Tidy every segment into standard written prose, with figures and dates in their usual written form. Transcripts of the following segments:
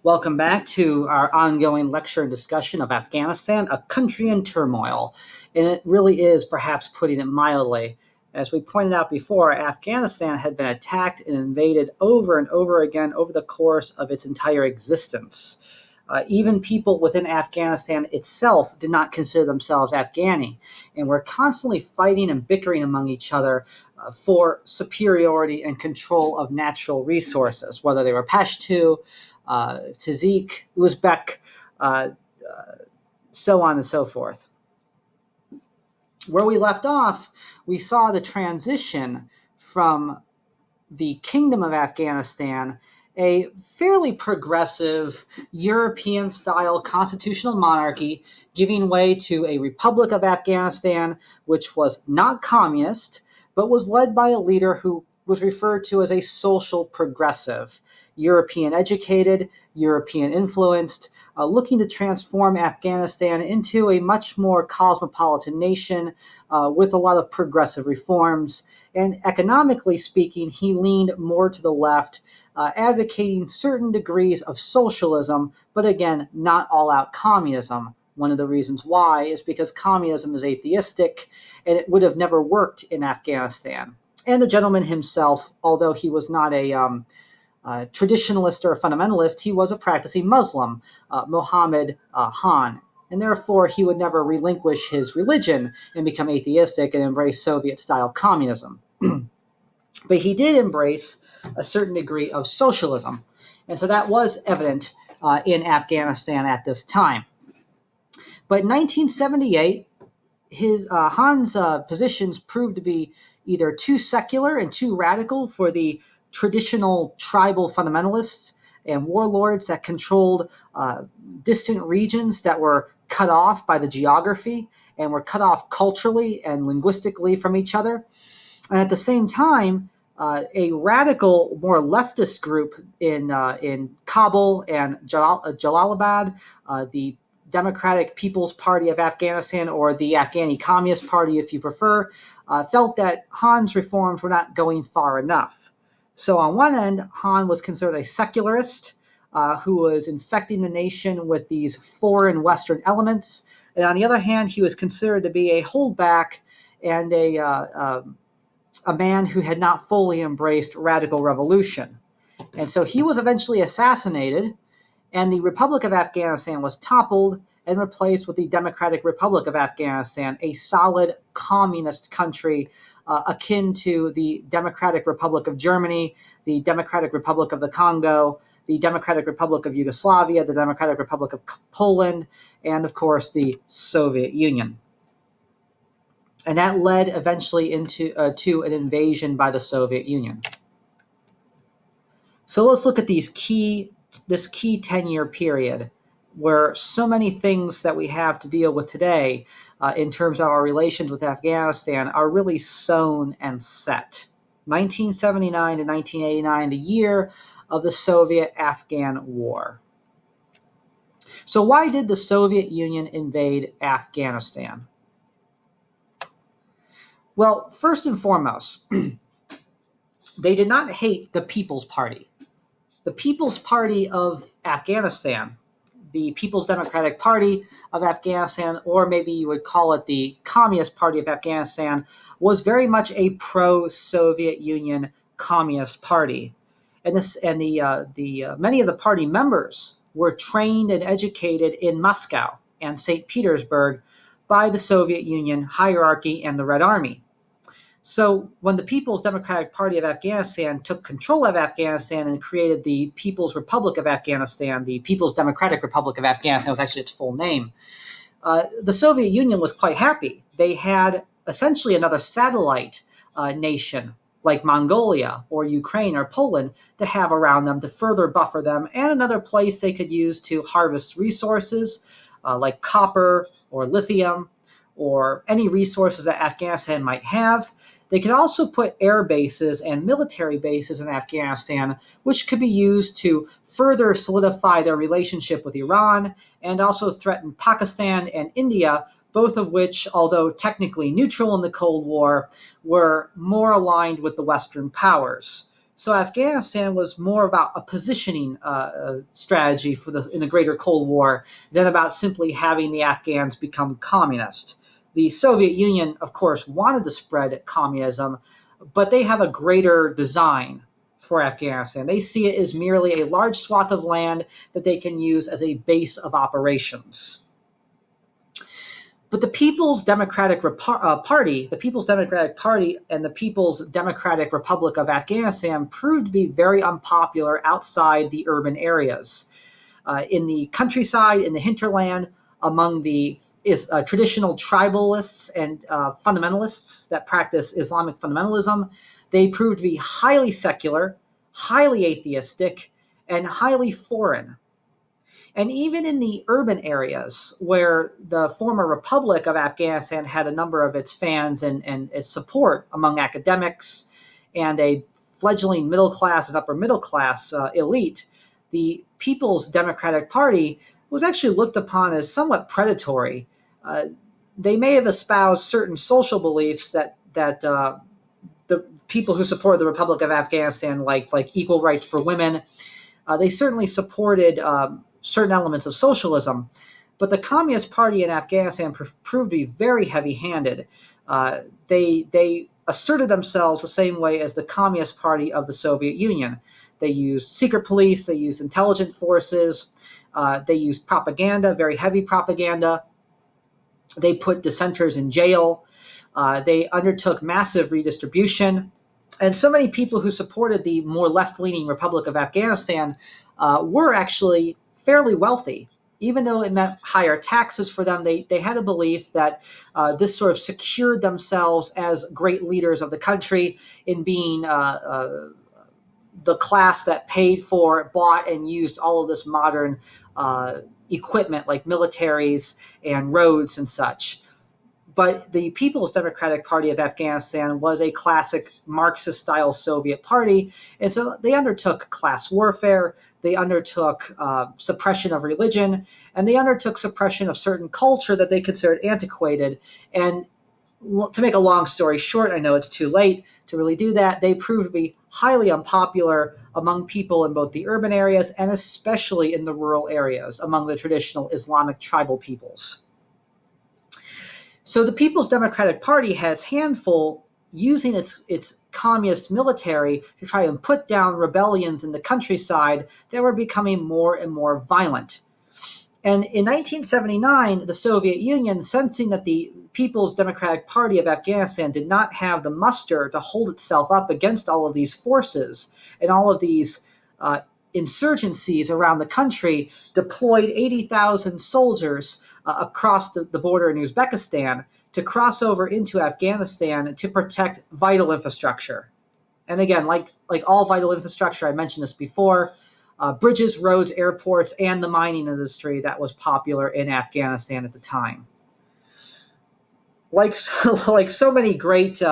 Welcome back to our ongoing lecture and discussion of Afghanistan, a country in turmoil. And it really is, perhaps putting it mildly. As we pointed out before, Afghanistan had been attacked and invaded over and over again over the course of its entire existence. Even people within Afghanistan itself did not consider themselves Afghani, and were constantly fighting and bickering among each other for superiority and control of natural resources, whether they were Pashto, Tajik, Uzbek, uh, so on and so forth. Where we left off, we saw the transition from the Kingdom of Afghanistan, a fairly progressive European style constitutional monarchy, giving way to a Republic of Afghanistan, which was not communist, but was led by a leader who was referred to as a social progressive, European educated, European influenced, looking to transform Afghanistan into a much more cosmopolitan nation with a lot of progressive reforms. And economically speaking, he leaned more to the left, advocating certain degrees of socialism, but again, not all out communism. One of the reasons why is because communism is atheistic and it would have never worked in Afghanistan. And the gentleman himself, although he was not a traditionalist or a fundamentalist, he was a practicing Muslim, Mohammed Khan. And therefore, he would never relinquish his religion and become atheistic and embrace Soviet style communism. But he did embrace a certain degree of socialism. And so that was evident in Afghanistan at this time. But in 1978, Han's positions proved to be either too secular and too radical for the traditional tribal fundamentalists and warlords that controlled distant regions that were cut off by the geography and were cut off culturally and linguistically from each other. And at the same time, a radical, more leftist group in Kabul and Jalalabad, the Democratic People's Party of Afghanistan, or the Afghani Communist Party, if you prefer, felt that Han's reforms were not going far enough. So on one end, Han was considered a secularist who was infecting the nation with these foreign Western elements. And on the other hand, he was considered to be a holdback and a man who had not fully embraced radical revolution. And so he was eventually assassinated, and the Republic of Afghanistan was toppled and replaced with the Democratic Republic of Afghanistan, a solid communist country akin to the Democratic Republic of Germany, the Democratic Republic of the Congo, the Democratic Republic of Yugoslavia, the Democratic Republic of Poland, and of course the Soviet Union. And that led eventually into to an invasion by the Soviet Union. So let's look at this key 10-year period where so many things that we have to deal with today in terms of our relations with Afghanistan are really sewn and set. 1979 to 1989, the year of the Soviet-Afghan War. So why did the Soviet Union invade Afghanistan? Well, first and foremost, they did not hate the People's Party. The People's Party of Afghanistan, the People's Democratic Party of Afghanistan, or maybe you would call it the Communist Party of Afghanistan, was very much a pro-Soviet Union communist party. And many of the party members were trained and educated in Moscow and St. Petersburg by the Soviet Union hierarchy and the Red Army. So when the People's Democratic Party of Afghanistan took control of Afghanistan and created the People's Republic of Afghanistan, the People's Democratic Republic of Afghanistan was actually its full name, the Soviet Union was quite happy. They had essentially another satellite nation like Mongolia or Ukraine or Poland to have around them to further buffer them, and another place they could use to harvest resources like copper or lithium or any resources that Afghanistan might have. They could also put air bases and military bases in Afghanistan, which could be used to further solidify their relationship with Iran and also threaten Pakistan and India, both of which, although technically neutral in the Cold War, were more aligned with the Western powers. So Afghanistan was more about a positioning strategy in the greater Cold War than about simply having the Afghans become communist. The Soviet Union, of course, wanted to spread communism, but they have a greater design for Afghanistan. They see it as merely a large swath of land that they can use as a base of operations. But the People's Democratic Party, the People's Democratic Party and the People's Democratic Republic of Afghanistan proved to be very unpopular outside the urban areas. In the countryside, in the hinterland, among the traditional tribalists and fundamentalists that practice Islamic fundamentalism, they proved to be highly secular, highly atheistic, and highly foreign. And even in the urban areas where the former Republic of Afghanistan had a number of its fans and its support among academics and a fledgling middle class and upper middle class elite, the People's Democratic Party was actually looked upon as somewhat predatory. They may have espoused certain social beliefs that the people who supported the Republic of Afghanistan, like equal rights for women. They certainly supported certain elements of socialism, but the Communist Party in Afghanistan proved to be very heavy-handed. They asserted themselves the same way as the Communist Party of the Soviet Union. They used secret police, they used intelligence forces, they used propaganda, very heavy propaganda. They put dissenters in jail. They undertook massive redistribution. And so many people who supported the more left-leaning Republic of Afghanistan were actually fairly wealthy. Even though it meant higher taxes for them, they had a belief that this sort of secured themselves as great leaders of the country in being the class that paid for, bought, and used all of this modern equipment like militaries and roads and such. But the People's Democratic Party of Afghanistan was a classic Marxist-style Soviet party, and so they undertook class warfare, they undertook suppression of religion, and they undertook suppression of certain culture that they considered antiquated. And to make a long story short, I know it's too late to really do that, they proved to be highly unpopular among people in both the urban areas and especially in the rural areas among the traditional Islamic tribal peoples. So the People's Democratic Party has handful using its communist military to try and put down rebellions in the countryside that were becoming more and more violent. And in 1979, the Soviet Union, sensing that the People's Democratic Party of Afghanistan did not have the muster to hold itself up against all of these forces and all of these insurgencies around the country, deployed 80,000 soldiers across the border in Uzbekistan to cross over into Afghanistan to protect vital infrastructure. And again, like all vital infrastructure, I mentioned this before, bridges, roads, airports, and the mining industry that was popular in Afghanistan at the time. Like so many great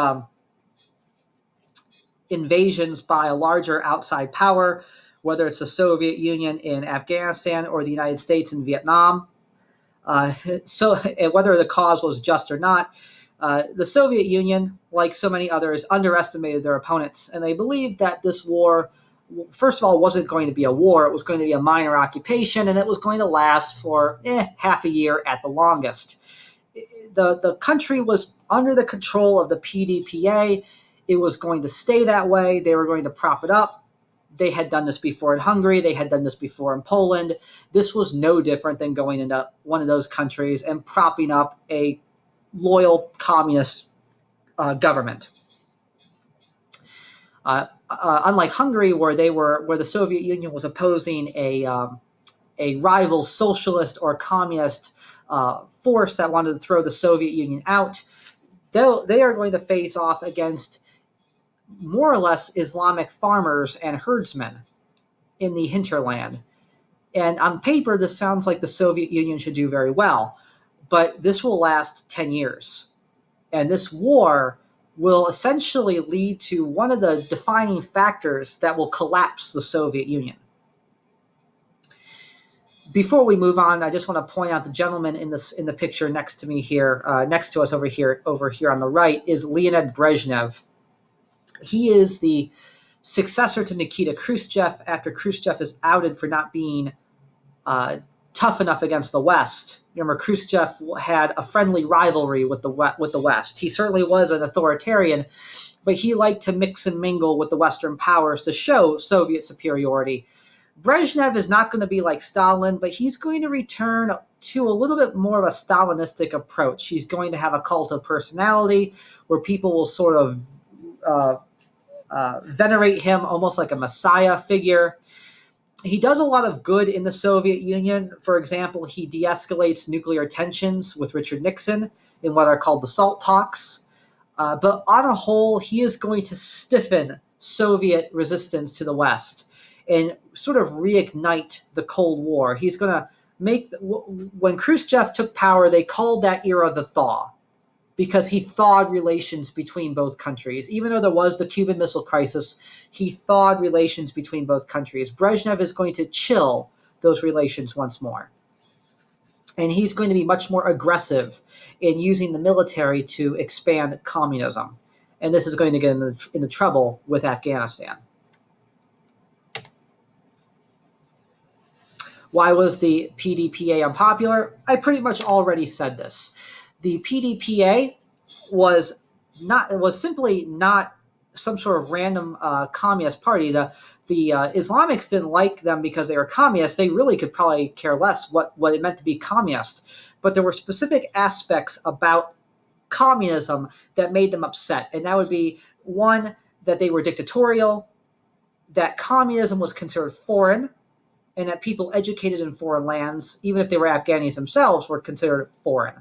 invasions by a larger outside power, whether it's the Soviet Union in Afghanistan or the United States in Vietnam. So whether the cause was just or not, the Soviet Union, like so many others, underestimated their opponents, and they believed that this war, first of all, wasn't going to be a war. It was going to be a minor occupation, and it was going to last for half a year at the longest. The country was under the control of the PDPA. It was going to stay that way. They were going to prop it up. They had done this before in Hungary. They had done this before in Poland. This was no different than going into one of those countries and propping up a loyal communist government. Unlike Hungary, where the Soviet Union was opposing a rival socialist or communist force that wanted to throw the Soviet Union out, they are going to face off against more or less Islamic farmers and herdsmen in the hinterland. And on paper, this sounds like the Soviet Union should do very well, but this will last 10 years. And this war will essentially lead to one of the defining factors that will collapse the Soviet Union. Before we move on, I just want to point out the gentleman in the picture next to me here, next to us over here on the right, is Leonid Brezhnev. He is the successor to Nikita Khrushchev after Khrushchev is outed for not being tough enough against the West. Remember, Khrushchev had a friendly rivalry with the West. He certainly was an authoritarian, but he liked to mix and mingle with the Western powers to show Soviet superiority. Brezhnev is not going to be like Stalin, but he's going to return to a little bit more of a Stalinistic approach. He's going to have a cult of personality where people will sort of venerate him almost like a messiah figure. He does a lot of good in the Soviet Union. For example, he de-escalates nuclear tensions with Richard Nixon in what are called the SALT talks. But on a whole, he is going to stiffen Soviet resistance to the West and sort of reignite the Cold War. He's going to make, when Khrushchev took power, they called that era the thaw, because he thawed relations between both countries. Even though there was the Cuban Missile Crisis, he thawed relations between both countries. Brezhnev is going to chill those relations once more. And he's going to be much more aggressive in using the military to expand communism. And this is going to get into trouble with Afghanistan. Why was the PDPA unpopular? I pretty much already said this. The PDPA was simply not some sort of random communist party. The Islamics didn't like them because they were communists. They really could probably care less what it meant to be communist. But there were specific aspects about communism that made them upset. And that would be, one, that they were dictatorial, that communism was considered foreign, and that people educated in foreign lands, even if they were Afghanis themselves, were considered foreign.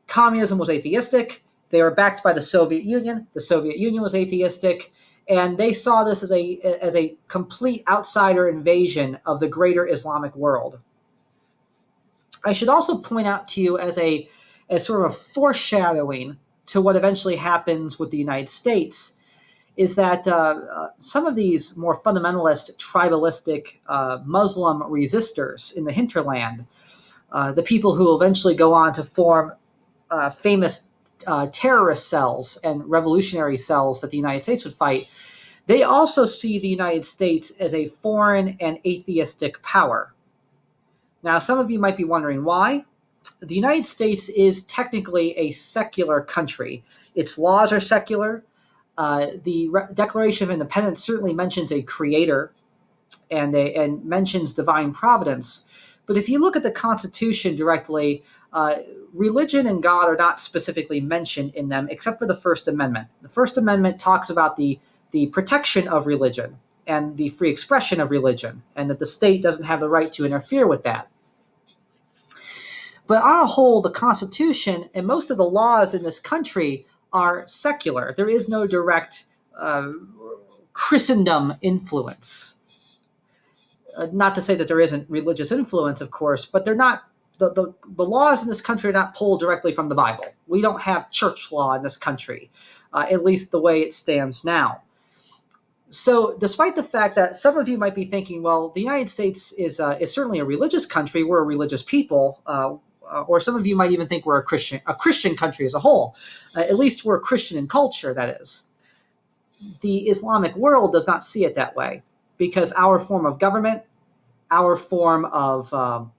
Communism was atheistic. They were backed by the Soviet Union. The Soviet Union was atheistic, and they saw this as a complete outsider invasion of the greater Islamic world. I should also point out to you as sort of a foreshadowing to what eventually happens with the United States is that some of these more fundamentalist, tribalistic Muslim resistors in the hinterland, the people who will eventually go on to form famous terrorist cells and revolutionary cells that the United States would fight, they also see the United States as a foreign and atheistic power. Now, some of you might be wondering why. The United States is technically a secular country. Its laws are secular. The Declaration of Independence certainly mentions a creator and mentions divine providence. But if you look at the Constitution directly, religion and God are not specifically mentioned in them, except for the First Amendment. The First Amendment talks about the protection of religion and the free expression of religion, and that the state doesn't have the right to interfere with that. But on a whole, the Constitution and most of the laws in this country are secular. There is no direct Christendom influence. Not to say that there isn't religious influence, of course, but they're not. The laws in this country are not pulled directly from the Bible. We don't have church law in this country, at least the way it stands now. So despite the fact that some of you might be thinking, well, the United States is certainly a religious country, we're a religious people, or some of you might even think we're a Christian country as a whole. At least we're a Christian in culture, that is. The Islamic world does not see it that way, because our form of government, our form of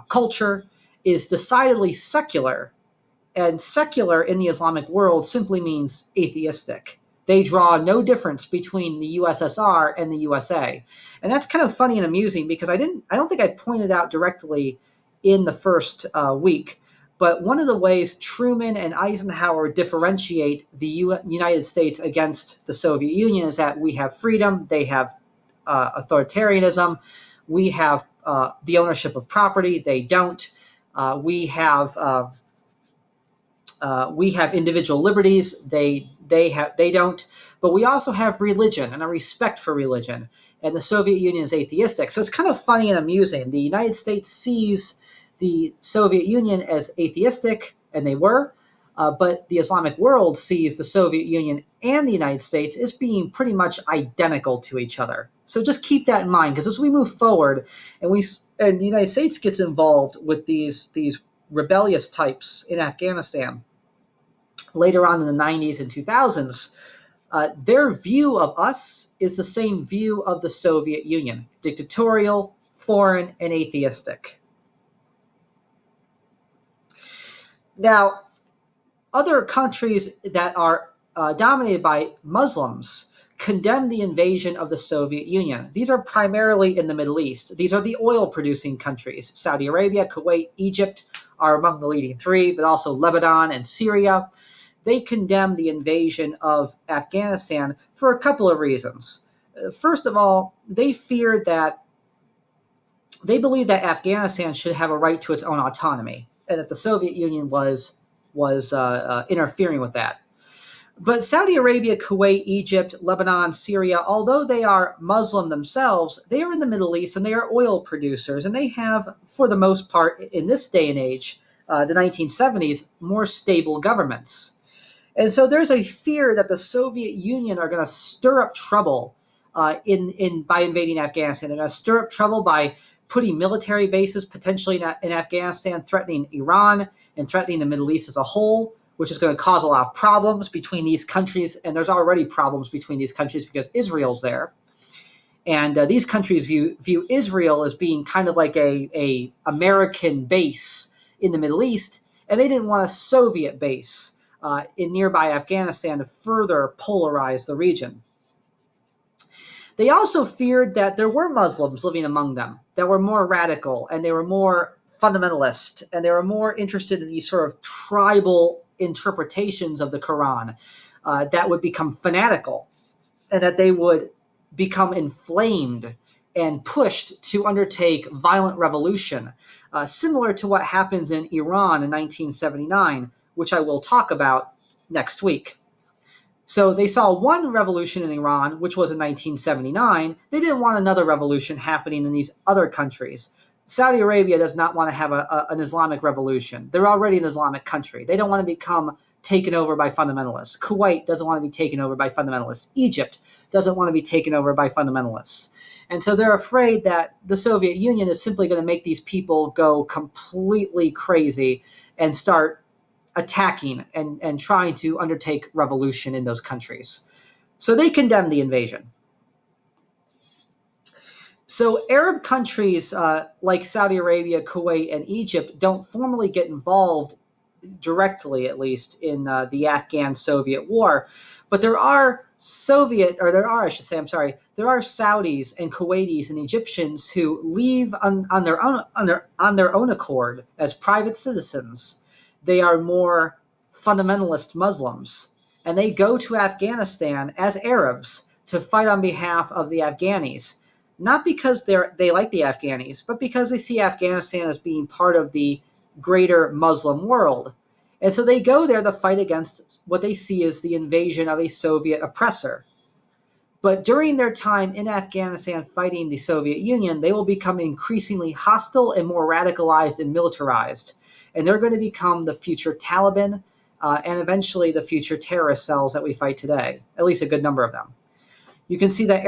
culture is decidedly secular, and secular in the Islamic world simply means atheistic. They draw no difference between the USSR and the USA. And that's kind of funny and amusing, because I don't think I pointed out directly in the first week, but one of the ways Truman and Eisenhower differentiate the United States against the Soviet Union is that we have freedom, they have authoritarianism, we have the ownership of property, they don't. We have individual liberties, they don't. But we also have religion and a respect for religion. And the Soviet Union is atheistic. So it's kind of funny and amusing. The United States sees the Soviet Union as atheistic, and they were, but the Islamic world sees the Soviet Union and the United States as being pretty much identical to each other. So just keep that in mind, because as we move forward and the United States gets involved with these rebellious types in Afghanistan later on in the 90s and 2000s, Their view of us is the same view of the Soviet Union: dictatorial, foreign, and atheistic. Now, other countries that are dominated by Muslims condemn the invasion of the Soviet Union. These are primarily in the Middle East. These are the oil-producing countries. Saudi Arabia, Kuwait, Egypt are among the leading three, but also Lebanon and Syria. They condemn the invasion of Afghanistan for a couple of reasons. First of all, they believe that Afghanistan should have a right to its own autonomy, and that the Soviet Union was interfering with that. But Saudi Arabia, Kuwait, Egypt, Lebanon, Syria, although they are Muslim themselves, they are in the Middle East and they are oil producers, and they have, for the most part, in this day and age, the 1970s, more stable governments. And so there's a fear that the Soviet Union are going to stir up trouble by invading Afghanistan. They're going to stir up trouble by putting military bases potentially in Afghanistan, threatening Iran and threatening the Middle East as a whole, which is going to cause a lot of problems between these countries. And there's already problems between these countries because Israel's there. And these countries view Israel as being kind of like a American base in the Middle East, and they didn't want a Soviet base in nearby Afghanistan to further polarize the region. They also feared that there were Muslims living among them that were more radical, and they were more fundamentalist, and they were more interested in these sort of tribal interpretations of the Quran that would become fanatical, and that they would become inflamed and pushed to undertake violent revolution, similar to what happens in Iran in 1979, which I will talk about next week. So they saw one revolution in Iran, which was in 1979. They didn't want another revolution happening in these other countries. Saudi Arabia does not want to have an Islamic revolution. They're already an Islamic country. They don't want to become taken over by fundamentalists. Kuwait doesn't want to be taken over by fundamentalists. Egypt doesn't want to be taken over by fundamentalists. And so they're afraid that the Soviet Union is simply going to make these people go completely crazy and start attacking and trying to undertake revolution in those countries. So they condemn the invasion. So Arab countries like Saudi Arabia, Kuwait, and Egypt don't formally get involved directly, at least, in the Afghan-Soviet war. But there are Saudis and Kuwaitis and Egyptians who leave on their own accord as private citizens. They are more fundamentalist Muslims, and they go to Afghanistan as Arabs to fight on behalf of the Afghanis. Not because they like the Afghanis, but because they see Afghanistan as being part of the greater Muslim world. And so they go there to fight against what they see as the invasion of a Soviet oppressor. But during their time in Afghanistan fighting the Soviet Union, they will become increasingly hostile and more radicalized and militarized. And they're going to become the future Taliban and eventually the future terrorist cells that we fight today, at least a good number of them. You can see that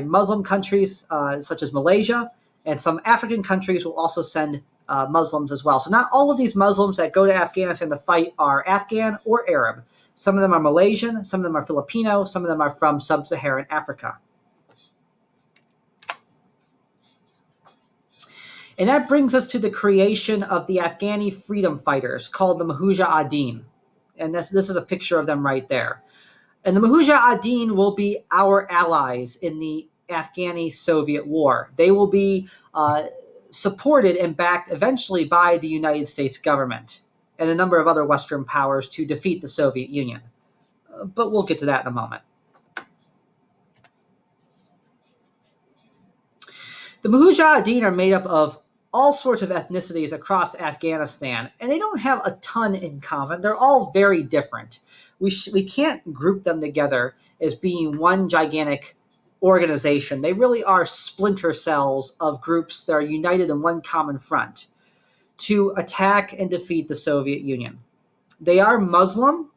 Muslim countries such as Malaysia and some African countries will also send Muslims as well. So not all of these Muslims that go to Afghanistan to fight are Afghan or Arab. Some of them are Malaysian, some of them are Filipino, some of them are from sub-Saharan Africa. And that brings us to the creation of the Afghani freedom fighters called the Mujahideen. And this is a picture of them right there. And the Mujahideen will be our allies in the Afghani-Soviet war. They will be supported and backed eventually by the United States government and a number of other Western powers to defeat the Soviet Union. But we'll get to that in a moment. The Mujahideen are made up of all sorts of ethnicities across Afghanistan, and they don't have a ton in common. They're all very different. We can't group them together as being one gigantic organization. They really are splinter cells of groups that are united in one common front to attack and defeat the Soviet Union. They are Muslim.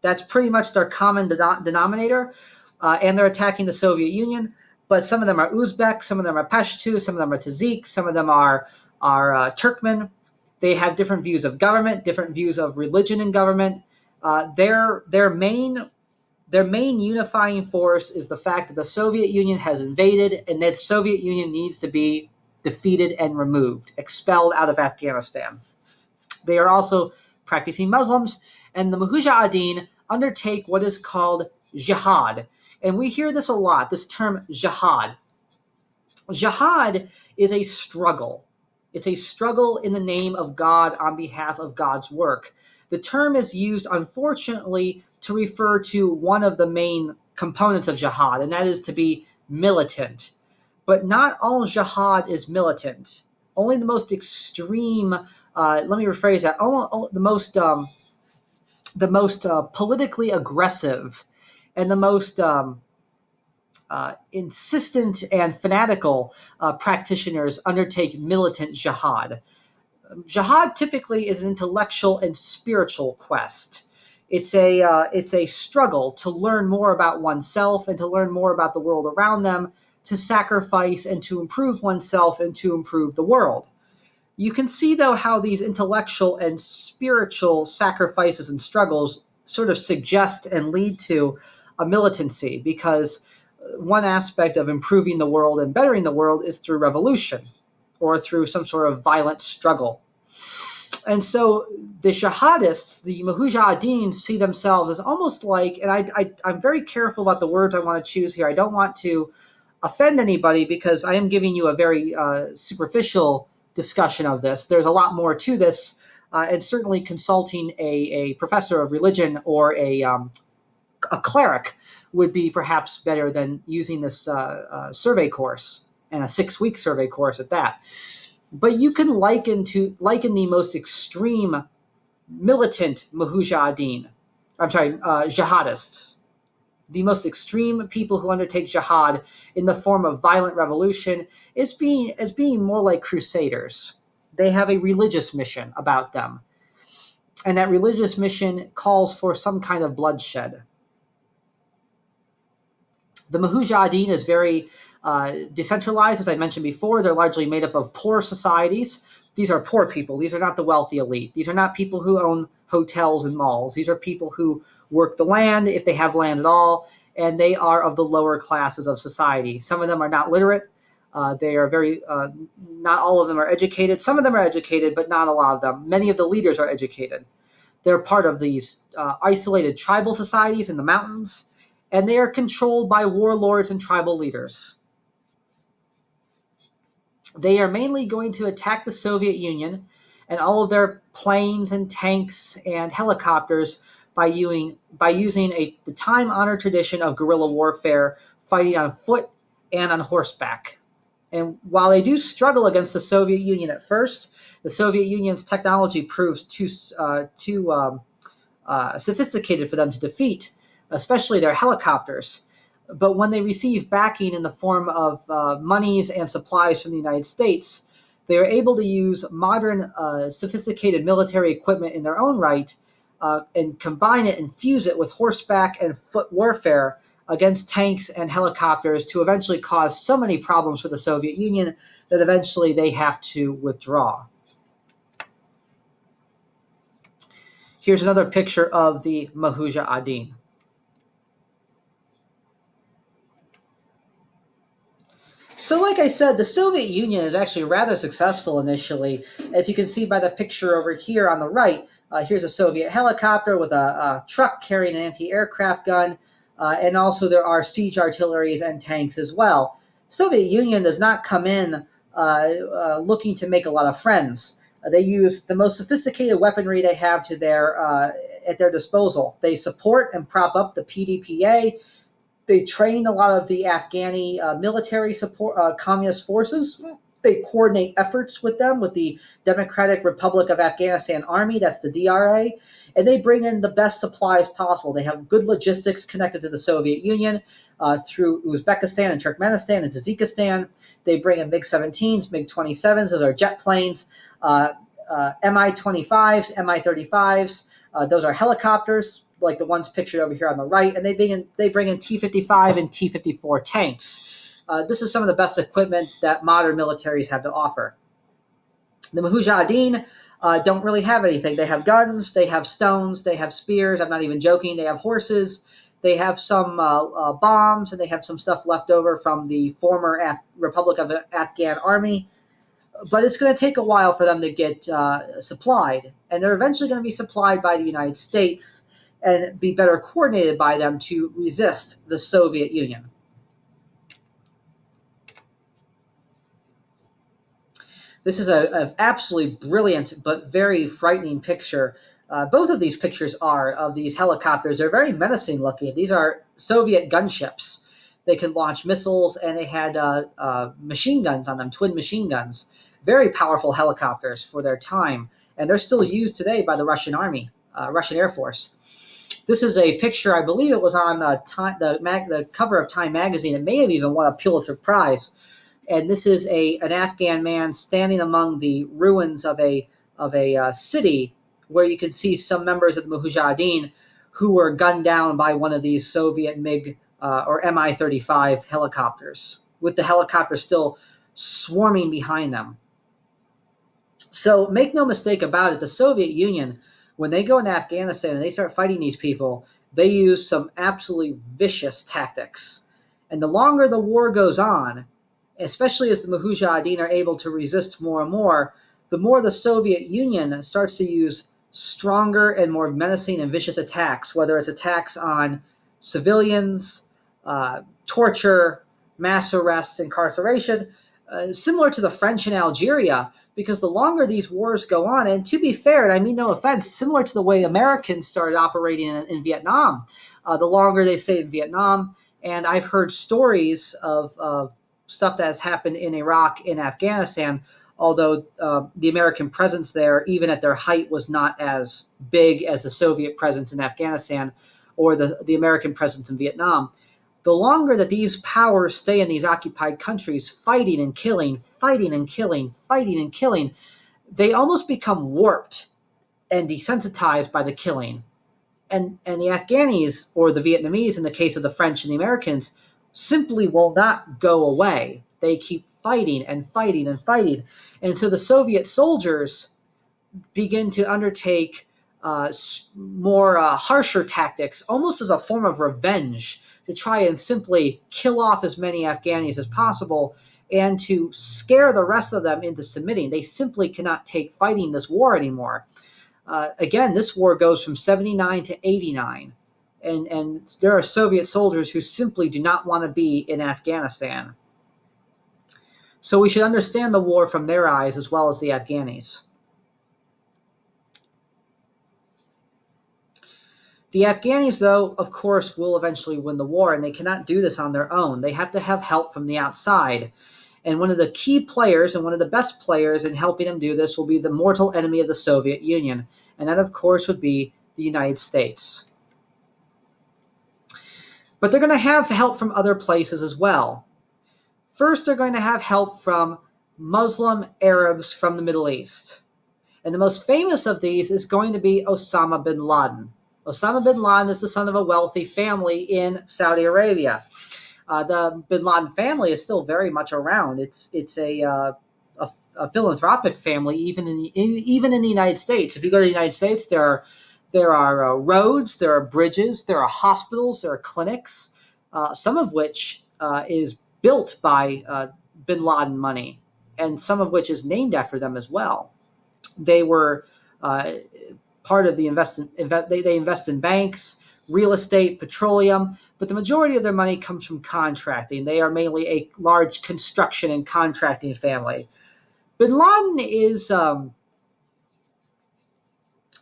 That's pretty much their common denominator, and they're attacking the Soviet Union. But some of them are Uzbek, some of them are Pashto, some of them are Tajik, some of them are Turkmen. They have different views of government, different views of religion and government. Their main Their main unifying force is the fact that the Soviet Union has invaded and that the Soviet Union needs to be defeated and removed, expelled out of Afghanistan. They are also practicing Muslims, and the Mujahideen undertake what is called jihad. And we hear this a lot, this term jihad. Jihad is a struggle. It's a struggle in the name of God on behalf of God's work. The term is used, unfortunately, to refer to one of the main components of jihad, and that is to be militant. But not all jihad is militant. Only the most extreme, let me rephrase that, the most politically aggressive and the most insistent and fanatical practitioners undertake militant jihad. Jihad typically is an intellectual and spiritual quest. It's a struggle to learn more about oneself and to learn more about the world around them, to sacrifice and to improve oneself and to improve the world. You can see, though, how these intellectual and spiritual sacrifices and struggles sort of suggest and lead to a militancy, because one aspect of improving the world and bettering the world is through revolution or through some sort of violent struggle. And so the jihadists, the mujahideen, see themselves as almost like, and I'm very careful about the words I want to choose here. I don't want to offend anybody because I am giving you a very superficial discussion of this. There's a lot more to this, and certainly consulting a professor of religion or a cleric would be perhaps better than using this survey course, and a 6-week survey course at that. But you can liken the most extreme militant jihadists, the most extreme people who undertake jihad in the form of violent revolution as being more like crusaders. They have a religious mission about them, and that religious mission calls for some kind of bloodshed. The Mujahideen is very decentralized, as I mentioned before. They're largely made up of poor societies. These are poor people. These are not the wealthy elite. These are not people who own hotels and malls. These are people who work the land, if they have land at all, and they are of the lower classes of society. Some of them are not literate. They are not all of them are educated. Some of them are educated, but not a lot of them. Many of the leaders are educated. They're part of these isolated tribal societies in the mountains, and they are controlled by warlords and tribal leaders. They are mainly going to attack the Soviet Union and all of their planes and tanks and helicopters by using the time-honored tradition of guerrilla warfare, fighting on foot and on horseback. And while they do struggle against the Soviet Union at first, the Soviet Union's technology proves too sophisticated for them to defeat, especially their helicopters. But when they receive backing in the form of monies and supplies from the United States, they are able to use modern, sophisticated military equipment in their own right and combine it and fuse it with horseback and foot warfare against tanks and helicopters to eventually cause so many problems for the Soviet Union that eventually they have to withdraw. Here's another picture of the Mujahideen. So like I said, the Soviet Union is actually rather successful initially. As you can see by the picture over here on the right, here's a Soviet helicopter with a truck carrying an anti-aircraft gun, and also there are siege artilleries and tanks as well. Soviet Union does not come in looking to make a lot of friends. They use the most sophisticated weaponry they have at their disposal. They support and prop up the PDPA. They train a lot of the Afghani military support communist forces. They coordinate efforts with them, with the Democratic Republic of Afghanistan Army, that's the DRA, and they bring in the best supplies possible. They have good logistics connected to the Soviet Union through Uzbekistan and Turkmenistan and Tajikistan. They bring in MiG-17s, MiG-27s, those are jet planes, Mi-25s, Mi-35s, those are helicopters, like the ones pictured over here on the right, and they bring in T-55 and T-54 tanks. This is some of the best equipment that modern militaries have to offer. The Mujahideen don't really have anything. They have guns, they have stones, they have spears. I'm not even joking. They have horses, They have some bombs, and they have some stuff left over from the former Republic of Afghan Army. But it's going to take a while for them to get supplied. And they're eventually going to be supplied by the United States and be better coordinated by them to resist the Soviet Union. This is an absolutely brilliant but very frightening picture. Both of these pictures are of these helicopters. They're very menacing looking. These are Soviet gunships. They could launch missiles, and they had machine guns on them, twin machine guns. Very powerful helicopters for their time, and they're still used today by the Russian Army, Russian Air Force. This is a picture, I believe it was on the cover of Time magazine. It may have even won a Pulitzer Prize. And this is an Afghan man standing among the ruins of a city where you can see some members of the Mujahideen who were gunned down by one of these Soviet MiG or Mi-35 helicopters, with the helicopter still swarming behind them. So make no mistake about it, the Soviet Union, when they go into Afghanistan and they start fighting these people, they use some absolutely vicious tactics. And the longer the war goes on, especially as the Mujahideen are able to resist more and more the Soviet Union starts to use stronger and more menacing and vicious attacks, whether it's attacks on civilians, torture, mass arrests, incarceration, similar to the French in Algeria, because the longer these wars go on, and to be fair, and I mean no offense, similar to the way Americans started operating in Vietnam, the longer they stayed in Vietnam, and I've heard stories of stuff that has happened in Iraq, in Afghanistan, although the American presence there, even at their height, was not as big as the Soviet presence in Afghanistan or the American presence in Vietnam. The longer that these powers stay in these occupied countries fighting and killing, fighting and killing, fighting and killing, they almost become warped and desensitized by the killing. And the Afghanis, or the Vietnamese in the case of the French and the Americans, simply will not go away. They keep fighting and fighting and fighting. And so the Soviet soldiers begin to undertake more harsher tactics, almost as a form of revenge, to try and simply kill off as many Afghanis as possible and to scare the rest of them into submitting. They simply cannot take fighting this war anymore. Again, this war goes from 79 to 89. And there are Soviet soldiers who simply do not want to be in Afghanistan. So we should understand the war from their eyes as well as the Afghanis. The Afghanis, though, of course, will eventually win the war, and they cannot do this on their own. They have to have help from the outside. And one of the key players and one of the best players in helping them do this will be the mortal enemy of the Soviet Union. And that, of course, would be the United States. But they're going to have help from other places as well. First, they're going to have help from Muslim Arabs from the Middle East. And the most famous of these is going to be Osama bin Laden. Osama bin Laden is the son of a wealthy family in Saudi Arabia. The bin Laden family is still very much around. It's a philanthropic family, even in the United States. If you go to the United States, there are roads, there are bridges, there are hospitals, there are clinics, some of which is built by bin Laden money, and some of which is named after them as well. They were part of the they invest in banks, real estate, petroleum, but the majority of their money comes from contracting. They are mainly a large construction and contracting family. Bin Laden is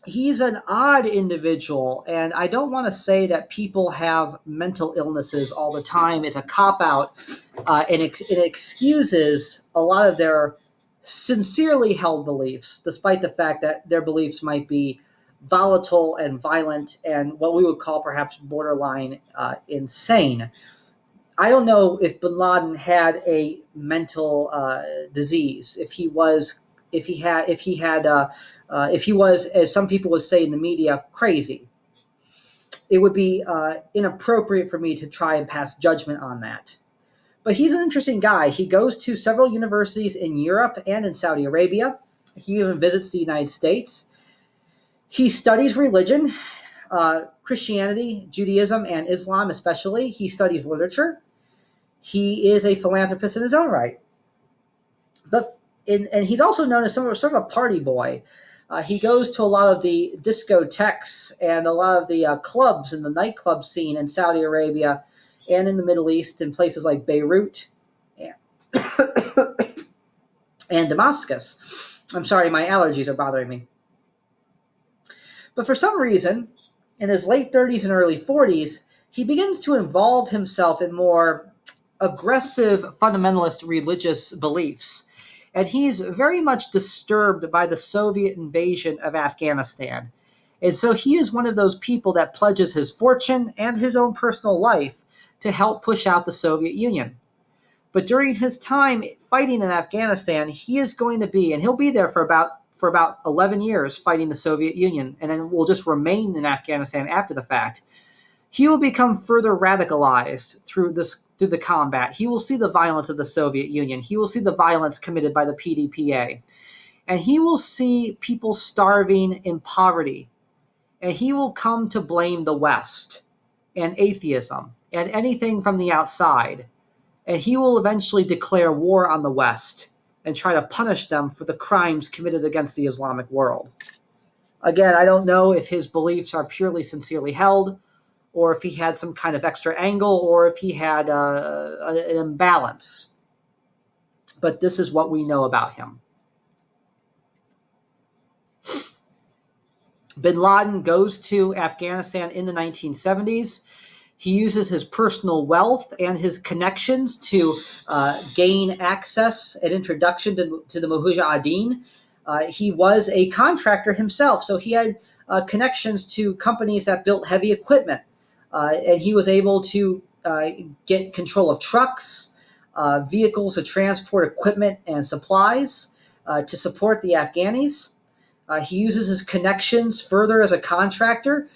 he's an odd individual, and I don't want to say that people have mental illnesses all the time. It's a cop-out, and it excuses a lot of their sincerely held beliefs, despite the fact that their beliefs might be volatile and violent and what we would call perhaps borderline insane. I don't know if bin Laden had a mental disease, if he was, as some people would say in the media, crazy. It would be inappropriate for me to try and pass judgment on that. But he's an interesting guy. He goes to several universities in Europe and in Saudi Arabia. He even visits the United States. He studies religion. Christianity, Judaism, and Islam especially. He studies literature. He is a philanthropist in his own right. And he's also known as sort of a party boy. He goes to a lot of the discotheques and a lot of the clubs and the nightclub scene in Saudi Arabia and in the Middle East, in places like Beirut and, and Damascus. I'm sorry, my allergies are bothering me. But for some reason, in his late 30s and early 40s, he begins to involve himself in more aggressive fundamentalist religious beliefs. And he's very much disturbed by the Soviet invasion of Afghanistan. And so he is one of those people that pledges his fortune and his own personal life to help push out the Soviet Union. But during his time fighting in Afghanistan, he is going to be, and he'll be there for about 11 years fighting the Soviet Union, and then will just remain in Afghanistan after the fact. He will become further radicalized through the combat. He will see the violence of the Soviet Union. He will see the violence committed by the PDPA. And he will see people starving in poverty. And he will come to blame the West and atheism and anything from the outside. And he will eventually declare war on the West and try to punish them for the crimes committed against the Islamic world. Again, I don't know if his beliefs are purely sincerely held, or if he had some kind of extra angle, or if he had an imbalance. But this is what we know about him. Bin Laden goes to Afghanistan in the 1970s. He uses his personal wealth and his connections to gain access and introduction to the Mujahideen. He was a contractor himself, so he had connections to companies that built heavy equipment. And he was able to get control of trucks, vehicles to transport equipment and supplies to support the Afghanis. He uses his connections further as a contractor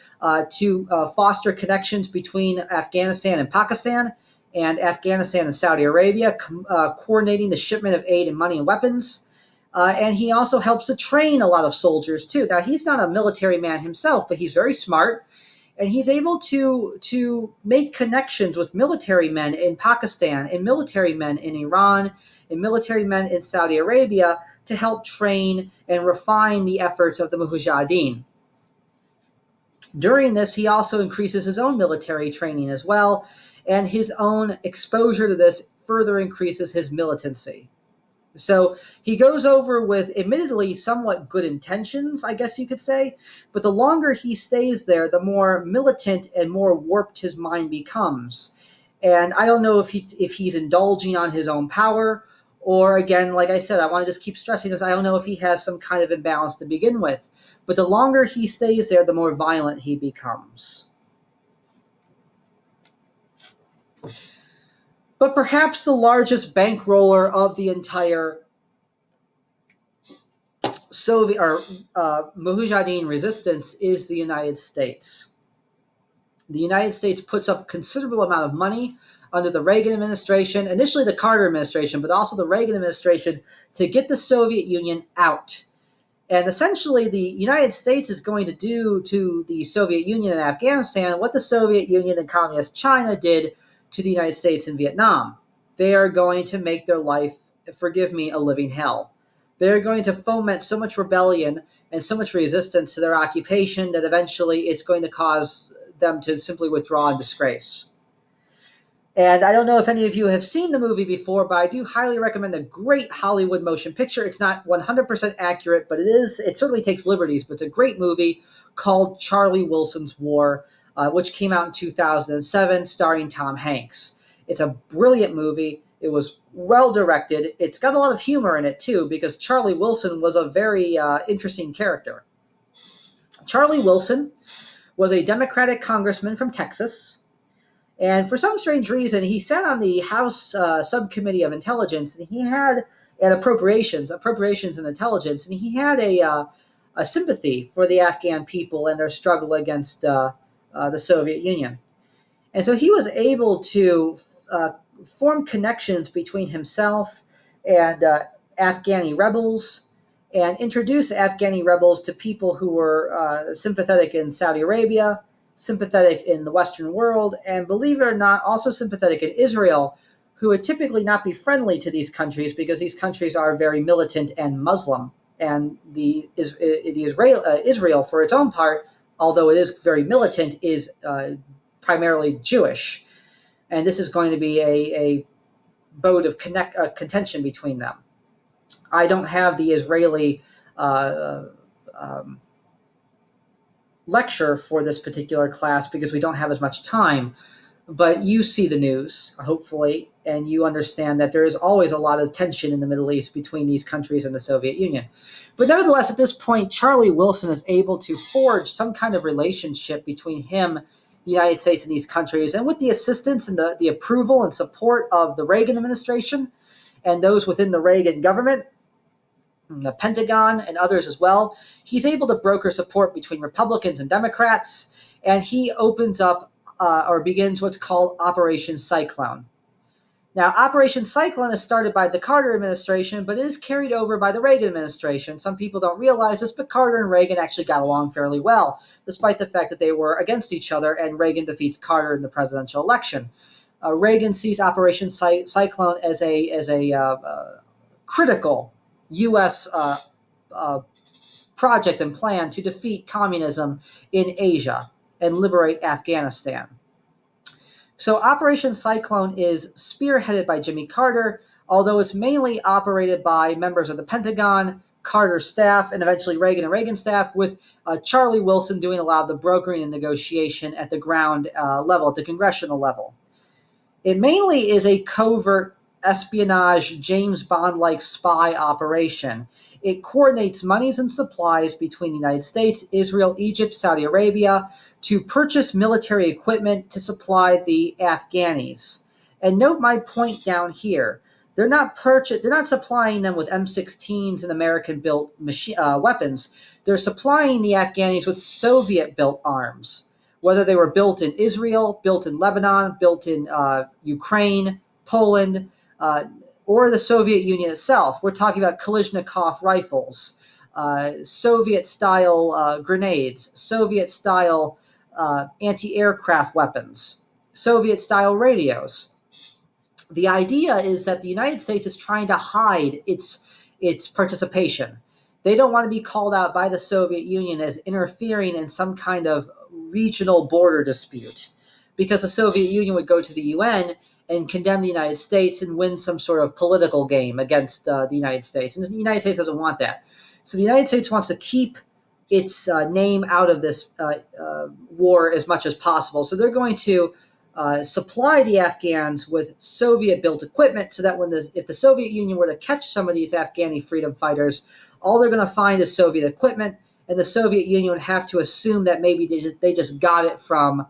to foster connections between Afghanistan and Pakistan, and Afghanistan and Saudi Arabia, coordinating the shipment of aid and money and weapons. And he also helps to train a lot of soldiers too. Now, he's not a military man himself, but he's very smart. And he's able to make connections with military men in Pakistan, and military men in Iran, and military men in Saudi Arabia to help train and refine the efforts of the Mujahideen. During this, he also increases his own military training as well, and his own exposure to this further increases his militancy. So he goes over with admittedly somewhat good intentions, I guess you could say, but the longer he stays there, the more militant and more warped his mind becomes. And I don't know if he's indulging on his own power, or again, like I said, I want to just keep stressing this, I don't know if he has some kind of imbalance to begin with. But the longer he stays there, the more violent he becomes. But perhaps the largest bankroller of the entire Soviet or Mujahideen resistance is the United States. The United States puts up a considerable amount of money under the Reagan administration, initially the Carter administration, but also the Reagan administration, to get the Soviet Union out. And essentially, the United States is going to do to the Soviet Union and Afghanistan what the Soviet Union and Communist China did to the United States in Vietnam. They are going to make their life, forgive me, a living hell. They're going to foment so much rebellion and so much resistance to their occupation that eventually it's going to cause them to simply withdraw in disgrace. And I don't know if any of you have seen the movie before, but I do highly recommend a great Hollywood motion picture. It's not 100% accurate, but it certainly takes liberties, but it's a great movie called Charlie Wilson's War, which came out in 2007, starring Tom Hanks. It's a brilliant movie. It was well directed. It's got a lot of humor in it, too, because Charlie Wilson was a very interesting character. Charlie Wilson was a Democratic congressman from Texas. And for some strange reason, he sat on the House Subcommittee of Intelligence, and he had at appropriations and intelligence, and he had a sympathy for the Afghan people and their struggle against the Soviet Union. And so he was able to form connections between himself and Afghani rebels, and introduce Afghani rebels to people who were sympathetic in Saudi Arabia sympathetic in the Western world, and believe it or not, also sympathetic in Israel, who would typically not be friendly to these countries because these countries are very militant and Muslim. And Israel, for its own part, although it is very militant, is primarily Jewish. And this is going to be a boat of contention between them. I don't have the Israeli lecture for this particular class because we don't have as much time, but you see the news, hopefully, and you understand that there is always a lot of tension in the Middle East between these countries and the Soviet Union. But nevertheless, at this point, Charlie Wilson is able to forge some kind of relationship between him, the United States, and these countries, and with the assistance and the approval and support of the Reagan administration and those within the Reagan government, the Pentagon, and others as well, he's able to broker support between Republicans and Democrats, and he opens up or begins what's called Operation Cyclone. Now, Operation Cyclone is started by the Carter administration, but is carried over by the Reagan administration. Some people don't realize this, but Carter and Reagan actually got along fairly well, despite the fact that they were against each other, and Reagan defeats Carter in the presidential election. Reagan sees Operation Cyclone as a critical U.S. Project and plan to defeat communism in Asia and liberate Afghanistan. So Operation Cyclone is spearheaded by Jimmy Carter, although it's mainly operated by members of the Pentagon, Carter's staff, and eventually Reagan and Reagan's staff, with Charlie Wilson doing a lot of the brokering and negotiation at the ground level, at the congressional level. It mainly is a covert espionage, James Bond-like spy operation. It coordinates monies and supplies between the United States, Israel, Egypt, Saudi Arabia to purchase military equipment to supply the Afghanis. And note my point down here. They're not supplying them with M16s and American-built weapons. They're supplying the Afghanis with Soviet-built arms, whether they were built in Israel, built in Lebanon, built in Ukraine, Poland, or the Soviet Union itself. We're talking about Kalashnikov rifles, Soviet-style grenades, Soviet-style anti-aircraft weapons, Soviet-style radios. The idea is that the United States is trying to hide its participation. They don't want to be called out by the Soviet Union as interfering in some kind of regional border dispute, because the Soviet Union would go to the UN and condemn the United States and win some sort of political game against the United States. And the United States doesn't want that. So the United States wants to keep its name out of this war as much as possible. So they're going to supply the Afghans with Soviet-built equipment so that if the Soviet Union were to catch some of these Afghani freedom fighters, all they're going to find is Soviet equipment, and the Soviet Union would have to assume that maybe they just got it from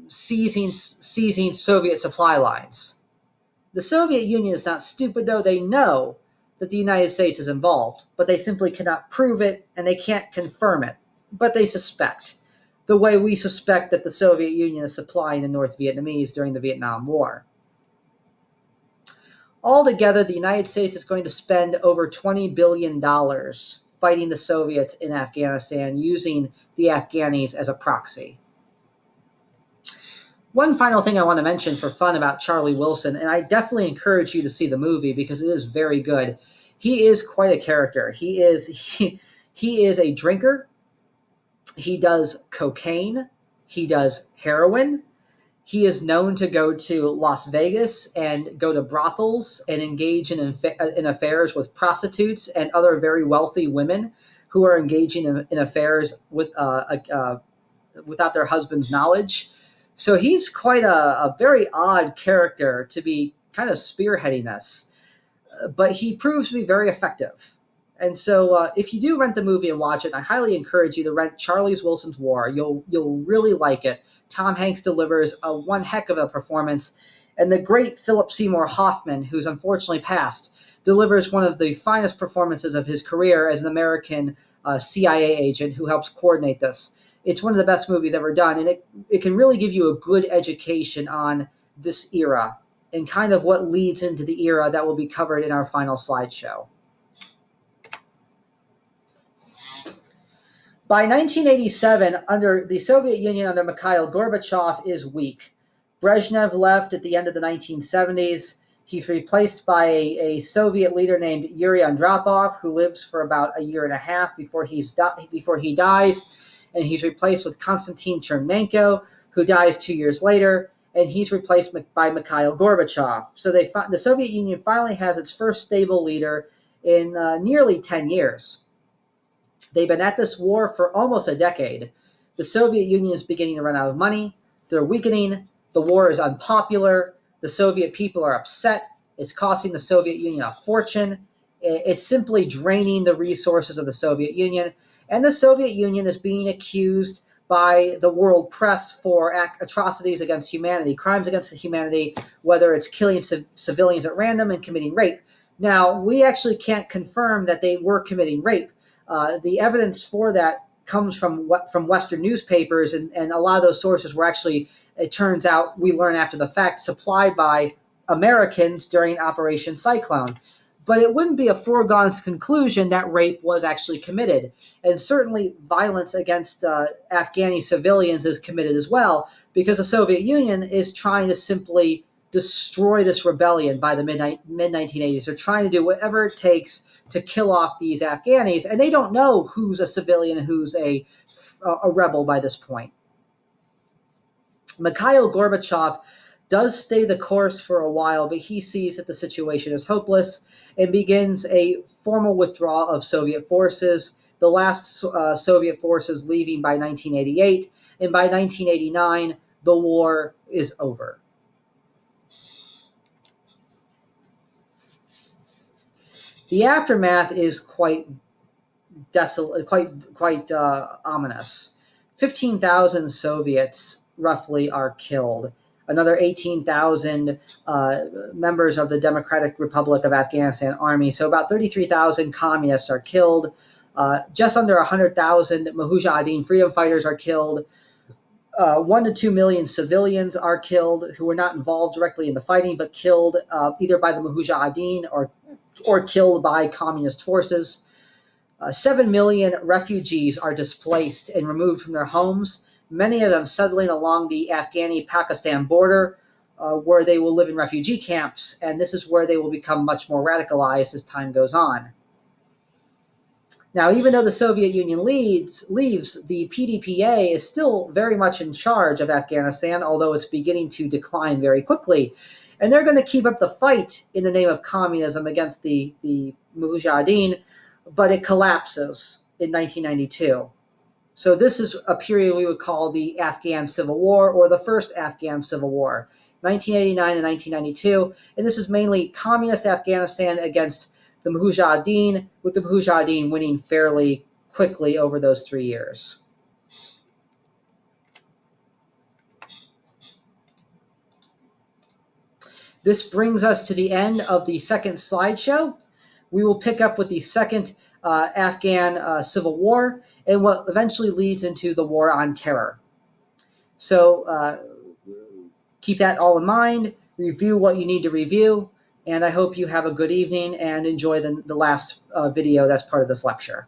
seizing Soviet supply lines. The Soviet Union is not stupid, though. They know that the United States is involved, but they simply cannot prove it, and they can't confirm it. But they suspect, the way we suspect that the Soviet Union is supplying the North Vietnamese during the Vietnam War. Altogether, the United States is going to spend over $20 billion fighting the Soviets in Afghanistan, using the Afghanis as a proxy. One final thing I want to mention for fun about Charlie Wilson, and I definitely encourage you to see the movie because it is very good. He is quite a character. He is a drinker. He does cocaine. He does heroin. He is known to go to Las Vegas and go to brothels and engage in affairs with prostitutes and other very wealthy women who are engaging in affairs without their husband's knowledge. So he's quite a very odd character to be kind of spearheading this, but he proves to be very effective. And so if you do rent the movie and watch it, I highly encourage you to rent Charlie Wilson's War. You'll really like it. Tom Hanks delivers one heck of a performance, and the great Philip Seymour Hoffman, who's unfortunately passed, delivers one of the finest performances of his career as an American CIA agent who helps coordinate this. It's one of the best movies ever done, and it can really give you a good education on this era and kind of what leads into the era that will be covered in our final slideshow. By 1987, under the Soviet Union under Mikhail Gorbachev is weak. Brezhnev left at the end of the 1970s. He's replaced by a Soviet leader named Yuri Andropov, who lives for about a year and a half before he dies. And he's replaced with Konstantin Chernenko, who dies 2 years later. And he's replaced by Mikhail Gorbachev. So the Soviet Union finally has its first stable leader in nearly 10 years. They've been at this war for almost a decade. The Soviet Union is beginning to run out of money. They're weakening. The war is unpopular. The Soviet people are upset. It's costing the Soviet Union a fortune. It's simply draining the resources of the Soviet Union. And the Soviet Union is being accused by the world press for atrocities against humanity, crimes against humanity, whether it's killing civilians at random and committing rape. Now, we actually can't confirm that they were committing rape. The evidence for that comes from Western newspapers, and a lot of those sources were actually, it turns out, we learn after the fact, supplied by Americans during Operation Cyclone. But it wouldn't be a foregone conclusion that rape was actually committed. And certainly violence against Afghani civilians is committed as well, because the Soviet Union is trying to simply destroy this rebellion by the mid-1980s. They're trying to do whatever it takes to kill off these Afghanis, and they don't know who's a civilian and who's a rebel by this point. Mikhail Gorbachev does stay the course for a while, but he sees that the situation is hopeless and begins a formal withdrawal of Soviet forces, the last Soviet forces leaving by 1988, and by 1989, the war is over. The aftermath is quite desolate, quite ominous. 15,000 Soviets roughly are killed. Another 18,000 members of the Democratic Republic of Afghanistan Army. So about 33,000 communists are killed. Just under 100,000 Mujahideen freedom fighters are killed. 1 to 2 million civilians are killed who were not involved directly in the fighting, but killed either by the Mujahideen or killed by communist forces. 7 million refugees are displaced and removed from their homes, many of them settling along the Afghani-Pakistan border, where they will live in refugee camps, and this is where they will become much more radicalized as time goes on. Now, even though the Soviet Union leaves, the PDPA is still very much in charge of Afghanistan, although it's beginning to decline very quickly. And they're going to keep up the fight in the name of communism against the Mujahideen, but it collapses in 1992. So this is a period we would call the Afghan Civil War, or the first Afghan Civil War, 1989 and 1992. And this is mainly communist Afghanistan against the Mujahideen, with the Mujahideen winning fairly quickly over those 3 years. This brings us to the end of the second slideshow. We will pick up with the second Afghan Civil War and what eventually leads into the War on Terror. So keep that all in mind, review what you need to review, and I hope you have a good evening and enjoy the last video that's part of this lecture.